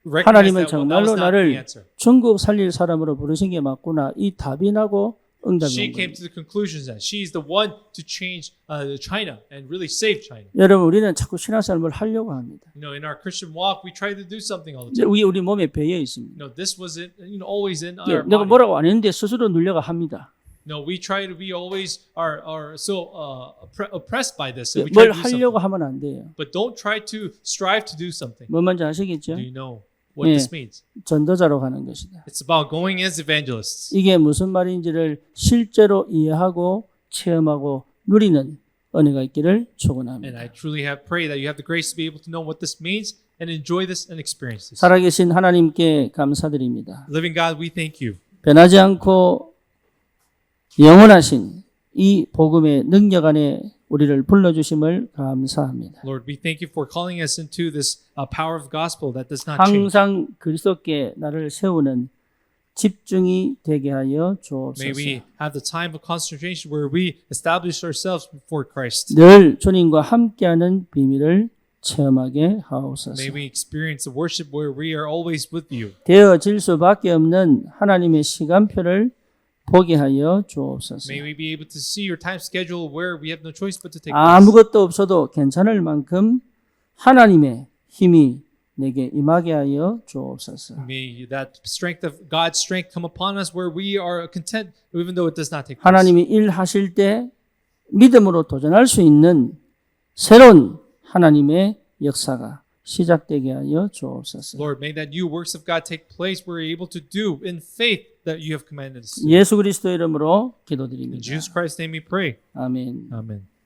recognized 하나님은 that that was 정말로 not the 나를 answer. 천국 살릴 사람으로 부르신 게 맞구나. 이 답이 나고 응답이 She 온 came 거예요. to the conclusion that she's the one to change China and really save China. 여러분 우리는 자꾸 신앙생활을 하려고 합니다. You know, in our Christian walk, we try to do something all the 이제 time. 우리 몸에 배어 있습니다. You know, this was always in 예, our 내가 body. 뭐라고 안 했는데 스스로 누려가 합니다. No, we try to. We always are so oppressed by this. So we 뭘 try to do something. 하려고 하면 안 돼요. But don't try to strive to do something. 뭔 말인지 아시겠죠? Do you know what 예. this means? 전도자로 가는 것이다. It's about going as evangelists. 이게 무슨 말인지를 실제로 이해하고 체험하고 누리는 은혜가 있기를 And 축원합니다. I truly have prayed that you have the grace to be able to know what this means and enjoy this and experience this. 살아계신 하나님께 감사드립니다. Living God, we thank you. 변하지 않고 영원하신 이 복음의 능력 안에 우리를 불러주심을 감사합니다. Lord, we thank you for calling us into this power of gospel that does not change. 항상 그리스도께 나를 세우는 집중이 되게 하여 May 주옵소서. we have the time of concentration where we establish ourselves before Christ. 늘 주님과 함께하는 비밀을 체험하게 하옵소서. May we experience the worship where we are always with you. 되어질 수밖에 없는 하나님의 시간표를 보게 하여 주옵소서. May we be able to see your time schedule where we have no choice but to take place. 아무것도 없어도 괜찮을 만큼 하나님의 힘이 내게 임하게 하여 주옵소서. May that strength of God's strength come upon us where we are content even though it does not take place. 하나님이 일하실 때 믿음으로 도전할 수 있는 새로운 하나님의 역사가 시작되게 하여 주옵소서. Lord, may that new works of God take place where we're able to do in faith that you have commanded us. 예수 그리스도의 이름으로 In 기도드립니다. Jesus Christ's name we pray. 아멘. Amen.